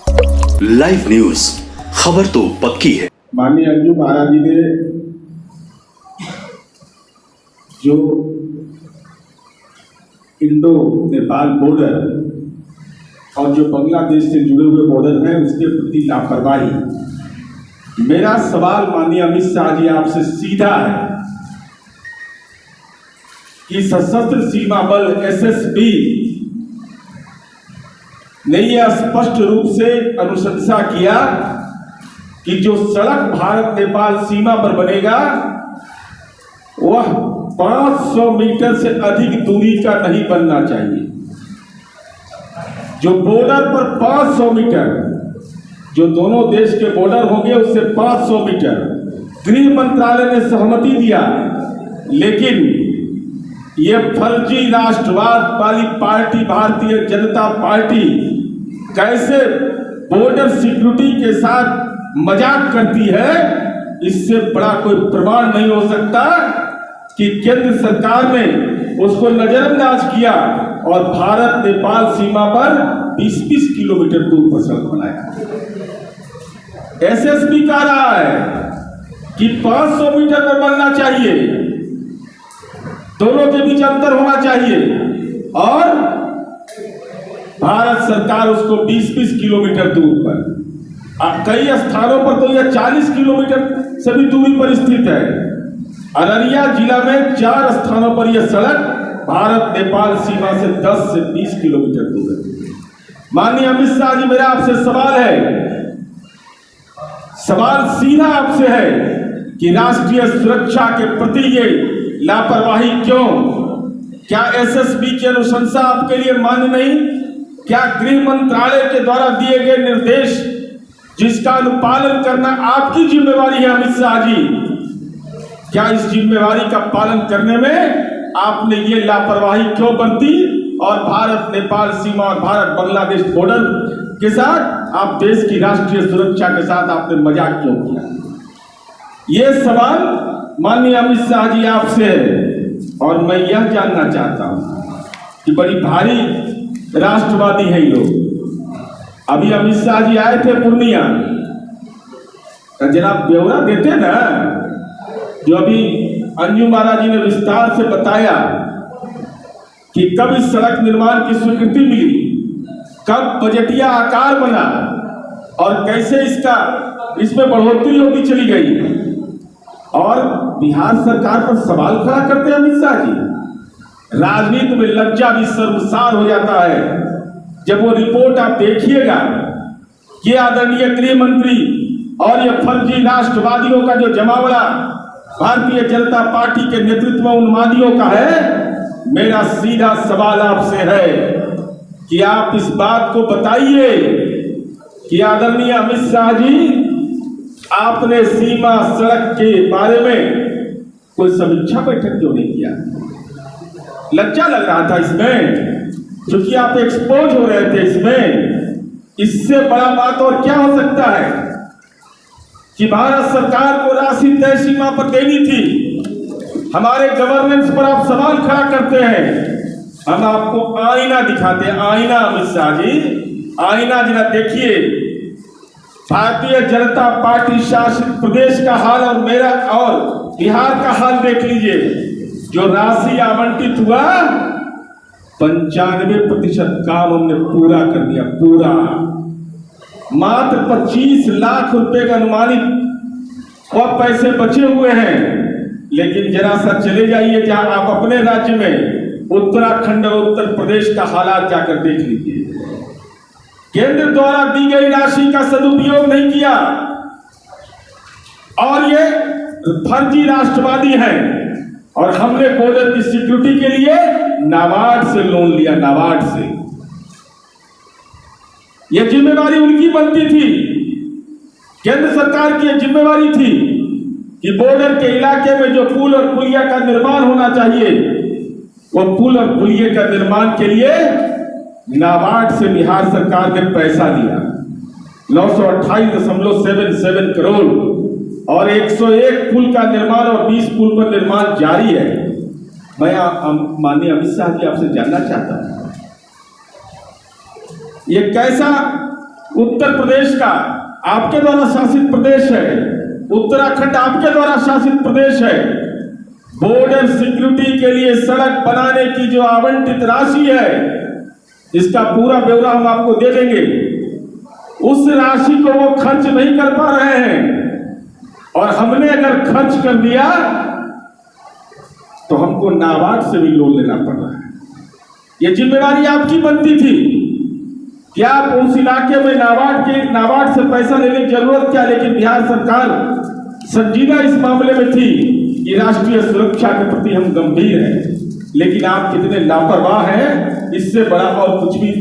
Live news, खबर तो पक्की है। माननीय अंजू महाराज जी ने जो इंडो नेपाल बॉर्डर और जो बांग्लादेश से जुड़े हुए बॉर्डर हैं उसके प्रति लापरवाही, मेरा सवाल माननीय अमित शाह जी आपसे सीधा है कि सशस्त्र सीमा बल एसएसबी ने यह स्पष्ट रूप से अनुशंसा किया कि जो सड़क भारत नेपाल सीमा पर बनेगा वह 500 मीटर से अधिक दूरी का नहीं बनना चाहिए। जो बॉर्डर पर 500 मीटर, जो दोनों देश के बॉर्डर होंगे उससे 500 मीटर गृह मंत्रालय ने सहमति दिया, लेकिन यह फर्जी राष्ट्रवाद वाली पार्टी भारतीय जनता पार्टी कैसे बॉर्डर सिक्योरिटी के साथ मजाक करती है, इससे बड़ा कोई प्रमाण नहीं हो सकता कि केंद्र सरकार ने उसको नजरअंदाज किया और भारत नेपाल सीमा पर 20-20 किलोमीटर दूर पर सड़क बनाया। एसएसबी कह रहा है कि 500 मीटर पर बनना चाहिए, दोनों के बीच अंतर होना चाहिए, और भारत सरकार उसको 20-20 किलोमीटर दूर पर, कई स्थानों पर तो यह 40 किलोमीटर से भी दूरी पर स्थित है। अररिया जिला में 4 स्थानों पर यह सड़क भारत नेपाल सीमा से 10 से 20 किलोमीटर दूर है। माननीय अमित शाह जी, मेरा आपसे सवाल है, सवाल सीधा आपसे है कि राष्ट्रीय सुरक्षा के प्रति ये लापरवाही क्यों? क्या एसएसबी की अनुशंसा आपके लिए मान्य नहीं? क्या गृह मंत्रालय के द्वारा दिए गए निर्देश जिसका अनुपालन करना आपकी जिम्मेवारी है अमित शाह जी, क्या इस जिम्मेवारी का पालन करने में आपने ये लापरवाही क्यों बरती और भारत नेपाल सीमा और भारत बांग्लादेश बॉर्डर के साथ आप देश की राष्ट्रीय सुरक्षा के साथ आपने मजाक क्यों किया? ये सवाल माननीय अमित शाह जी आपसे है, और मैं यह जानना चाहता हूं कि बड़ी भारी राष्ट्रवादी है लोग। अभी अमित शाह जी आए थे पूर्णिया, जरा ब्यौरा देते ना, जो अभी अंजू महाराज जी ने विस्तार से बताया कि कब इस सड़क निर्माण की स्वीकृति मिली, कब बजटिया आकार बना और कैसे इसमें बढ़ोतरी होती चली गई, और बिहार सरकार पर सवाल खड़ा करते हैं अमित शाह जी। राजनीति में लज्जा भी शर्मसार हो जाता है जब वो रिपोर्ट आप देखिएगा कि आदरणीय गृह मंत्री और ये फर्जी राष्ट्रवादियों का जो जमावड़ा भारतीय जनता पार्टी के नेतृत्व में उन्मादियों का है। मेरा सीधा सवाल आपसे है कि आप इस बात को बताइए कि आदरणीय अमित शाह जी, आपने सीमा सड़क के बारे में कोई समीक्षा बैठक क्यों नहीं किया? लज्जा लग रहा था इसमें, क्योंकि आप एक्सपोज हो रहे थे इसमें। इससे बड़ा बात और क्या हो सकता है कि भारत सरकार को राशि तय सीमा पर देनी थी, हमारे गवर्नेंस पर आप सवाल खड़ा करते हैं। हम आपको आईना दिखाते हैं, आईना अमित शाह जी, आईना जरा देखिए। भारतीय जनता पार्टी शासित प्रदेश का हाल और मेरा और बिहार का हाल देख लीजिए। जो राशि आवंटित हुआ 95% काम हमने पूरा कर दिया, पूरा। मात्र 25 लाख रुपए का अनुमानित और पैसे बचे हुए हैं। लेकिन जरा सा चले जाइए जहां आप अपने राज्य में उत्तराखंड और उत्तर प्रदेश का हालात जाकर देख लीजिए। केंद्र द्वारा दी गई राशि का सदुपयोग नहीं किया, और ये फर्जी राष्ट्रवादी हैं। और हमने बॉर्डर की सिक्योरिटी के लिए नाबार्ड से लोन लिया, नाबार्ड से। यह जिम्मेवारी उनकी बनती थी, केंद्र सरकार की यह जिम्मेवारी थी कि बॉर्डर के इलाके में जो पुल और पुलिया का निर्माण होना चाहिए, वो पुल और पुलिया का निर्माण के लिए नाबार्ड से बिहार सरकार ने पैसा दिया 928.77 करोड़, और 101 पुल का निर्माण और 20 पुल पर निर्माण जारी है। मैं माननीय अमित शाह जी आपसे जानना चाहता हूं, ये कैसा उत्तर प्रदेश का आपके द्वारा शासित प्रदेश है, उत्तराखंड आपके द्वारा शासित प्रदेश है। बॉर्डर सिक्योरिटी के लिए सड़क बनाने की जो आवंटित राशि है, इसका पूरा ब्यौरा हम आपको दे देंगे। उस राशि को वो खर्च नहीं कर पा रहे हैं और हमने अगर खर्च कर दिया तो हमको नाबार्ड से भी लोन लेना पड़ रहा है। ये जिम्मेवारी आपकी बनती थी कि आप उस इलाके में नाबार्ड से पैसा लेने की जरूरत क्या, लेकिन बिहार सरकार संजीदा इस मामले में थी कि राष्ट्रीय सुरक्षा के प्रति हम गंभीर हैं, लेकिन आप कितने लापरवाह हैं, इससे बड़ा और कुछ भी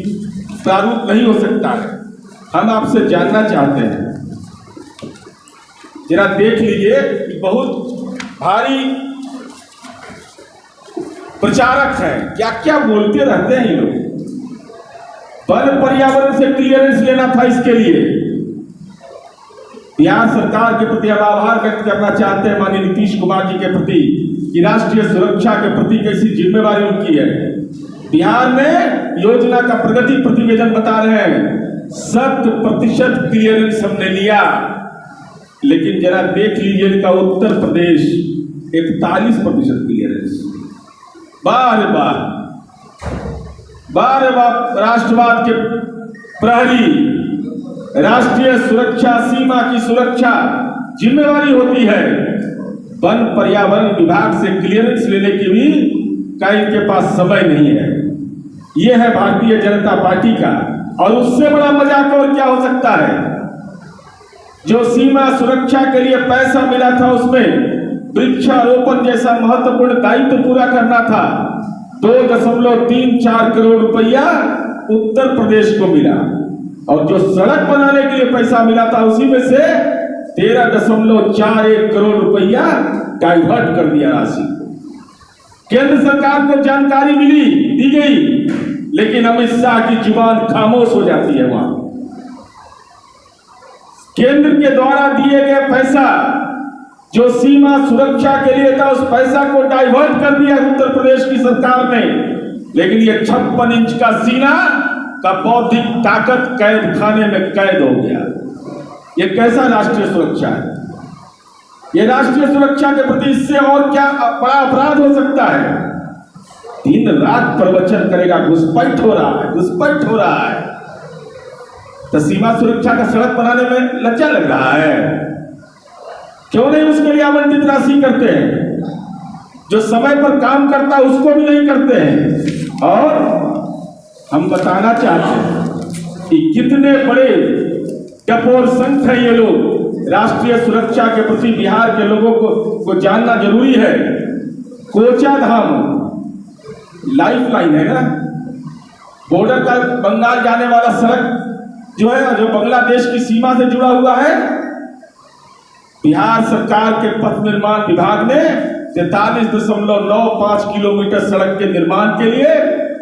प्रारूप नहीं हो सकता है। हम आपसे जानना चाहते हैं, जरा देख लीजिए कि बहुत भारी प्रचारक हैं, क्या क्या बोलते रहते हैं ये लोग। वन पर्यावरण से क्लियरेंस लेना था, इसके लिए बिहार सरकार के प्रति हम आभार व्यक्त करना चाहते हैं माननीय नीतीश कुमार जी के प्रति कि राष्ट्रीय सुरक्षा के प्रति कैसी जिम्मेवारी उनकी है। बिहार में योजना का प्रगति प्रतिवेदन बता रहे हैं 100% क्लियरेंस हमने लिया, लेकिन जरा देख लीजिए इनका उत्तर प्रदेश 41% क्लियरेंस। बार बार राष्ट्रवाद के प्रहरी, राष्ट्रीय सुरक्षा, सीमा की सुरक्षा जिम्मेवारी होती है। वन पर्यावरण विभाग से क्लियरेंस लेने की भी इनके पास समय नहीं है। यह है भारतीय जनता पार्टी का, और उससे बड़ा मजाक और क्या हो सकता है। जो सीमा सुरक्षा के लिए पैसा मिला था, उसमें वृक्षारोपण जैसा महत्वपूर्ण दायित्व पूरा करना था। 2.34 करोड़ रुपया उत्तर प्रदेश को मिला, और जो सड़क बनाने के लिए पैसा मिला था उसी में से 13.41 करोड़ रुपया डाइवर्ट कर दिया राशि। केंद्र सरकार को जानकारी मिली, दी गई, लेकिन अमित शाह की जुबान खामोश हो जाती है। वहां केंद्र के द्वारा दिए गए पैसा जो सीमा सुरक्षा के लिए था, उस पैसा को डाइवर्ट कर दिया उत्तर प्रदेश की सरकार ने। लेकिन ये 56 इंच का सीना का बौद्धिक ताकत कैद खाने में कैद हो गया। ये कैसा राष्ट्रीय सुरक्षा है? ये राष्ट्रीय सुरक्षा के प्रति इससे और क्या बड़ा अपराध हो सकता है? दिन रात प्रवचन करेगा, घुसपैठ हो रहा है। तो सीमा सुरक्षा का सड़क बनाने में लज्जा लग रहा है? क्यों नहीं उसके लिए आवंटित राशि करते हैं? जो समय पर काम करता है उसको भी नहीं करते हैं। और हम बताना चाहते हैं कि कितने बड़े कपोर संख हैं ये लोग। राष्ट्रीय सुरक्षा के प्रति बिहार के लोगों को जानना जरूरी है। कोचा धाम लाइफ लाइन है ना, बॉर्डर का बंगाल जाने वाला सड़क जो है, जो बांग्लादेश की सीमा से जुड़ा हुआ है। बिहार सरकार के पथ निर्माण विभाग ने 43.95 किलोमीटर सड़क के निर्माण के लिए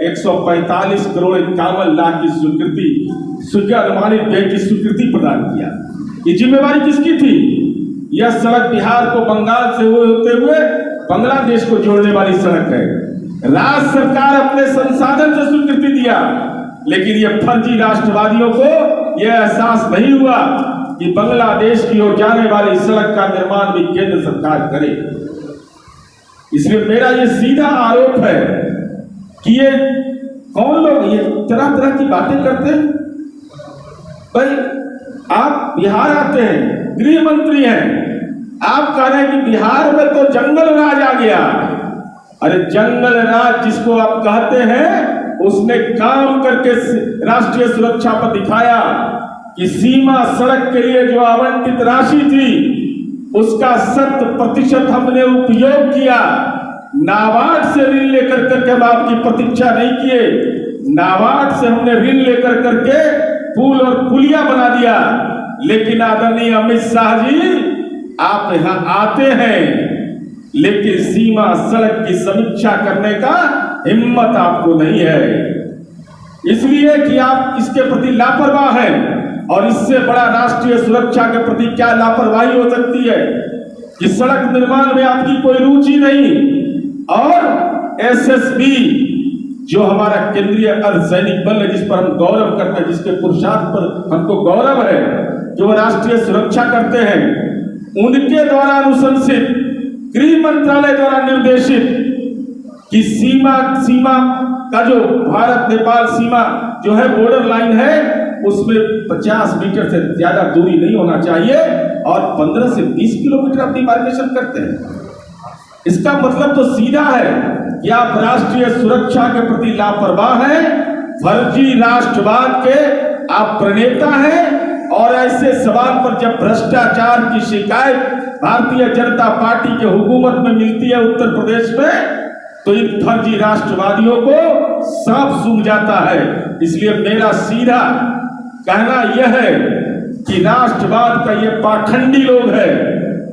145 करोड़ 51 लाख की अनुमानित व्यय की स्वीकृति प्रदान किया। ये जिम्मेवारी किसकी थी? यह सड़क बिहार को बंगाल से होते हुए बांग्लादेश को जोड़ने वाली सड़क है। राज्य सरकार अपने संसाधन से स्वीकृति दिया, लेकिन ये फर्जी राष्ट्रवादियों को यह एहसास नहीं हुआ कि बांग्लादेश की ओर जाने वाली सड़क का निर्माण भी केंद्र सरकार करे। इसलिए मेरा ये सीधा आरोप है कि ये कौन लोग ये तरह तरह की बातें करते हैं। भाई आप बिहार आते हैं, गृह मंत्री हैं, आप कह रहे हैं कि बिहार में तो जंगल राज आ गया। अरे जंगल राज जिसको आप कहते हैं, उसने काम करके राष्ट्रीय सुरक्षा पर दिखाया कि सीमा सड़क के लिए जो आवंटित राशि थी उसका 100% हमने उपयोग किया। नाबार्ड से ऋण लेकर करके हम आपकी प्रतीक्षा नहीं किए। नाबार्ड से हमने ऋण लेकर करके पुल और पुलिया बना दिया। लेकिन आदरणीय अमित शाह जी, आप यहां आते हैं, लेकिन सीमा सड़क की समीक्षा करने का हिम्मत आपको नहीं है, इसलिए कि आप इसके प्रति लापरवाह हैं। और इससे बड़ा राष्ट्रीय सुरक्षा के प्रति क्या लापरवाही हो सकती है कि सड़क निर्माण में आपकी कोई रुचि नहीं। और एसएसबी जो हमारा केंद्रीय अर्धसैनिक बल है, जिस पर हम गौरव करते हैं, जिसके पुरुषार्थ पर हमको गौरव है, जो वो राष्ट्रीय सुरक्षा करते हैं, उनके द्वारा अनुशंसित, गृह मंत्रालय द्वारा निर्देशित कि सीमा का जो भारत नेपाल सीमा जो है, बॉर्डर लाइन है, उसमें 50 मीटर से ज्यादा दूरी नहीं होना चाहिए और 15 से 20 किलोमीटर आप डिमार्केशन करते हैं। इसका मतलब तो सीधा है कि आप राष्ट्रीय सुरक्षा के प्रति लापरवाह हैं, फर्जी राष्ट्रवाद के आप प्रणेता हैं। और ऐसे सवाल पर जब भ्रष्टाचार की शिकायत भारतीय जनता पार्टी के हुकूमत में मिलती है उत्तर प्रदेश में, तो इन फर्जी राष्ट्रवादियों को सांप सूंघ जाता है। इसलिए मेरा सीधा कहना यह है कि राष्ट्रवाद का ये पाखंडी लोग है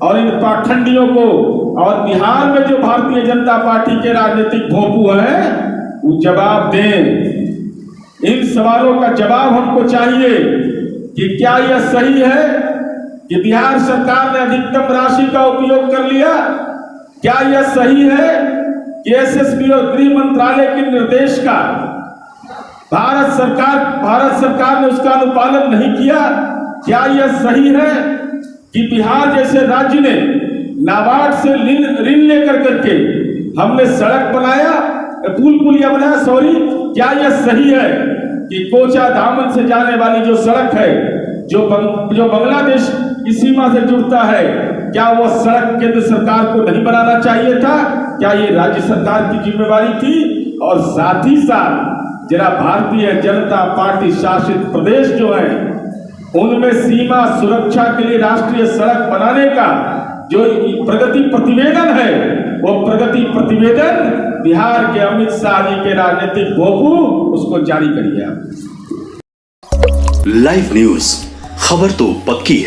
और इन पाखंडियों को, और बिहार में जो भारतीय जनता पार्टी के राजनीतिक भोंपू हैं, वो जवाब दें। इन सवालों का जवाब हमको चाहिए कि क्या यह सही है कि बिहार सरकार ने अधिकतम राशि का उपयोग कर लिया? क्या यह सही है कि एसएसपी और गृह मंत्रालय के निर्देश का भारत सरकार ने उसका अनुपालन नहीं किया? क्या यह सही है कि बिहार जैसे राज्य ने नाबार्ड से ऋण लेकर करके हमने सड़क बनाया, पुलिया बनाया, क्या यह सही है कि कोचा दामन से जाने वाली जो सड़क है, जो बांग्लादेश की सीमा से जुड़ता है, क्या वो सड़क केंद्र सरकार को नहीं बनाना चाहिए था? क्या ये राज्य सरकार की जिम्मेवारी थी? और साथ ही साथ जरा भारतीय जनता पार्टी शासित प्रदेश जो है, उनमें सीमा सुरक्षा के लिए राष्ट्रीय सड़क बनाने का जो प्रगति प्रतिवेदन है, वो प्रगति प्रतिवेदन बिहार के अमित शाह जी के राजनीतिक भोंपू उसको जारी करिए आप। लाइव न्यूज, खबर तो पक्की है।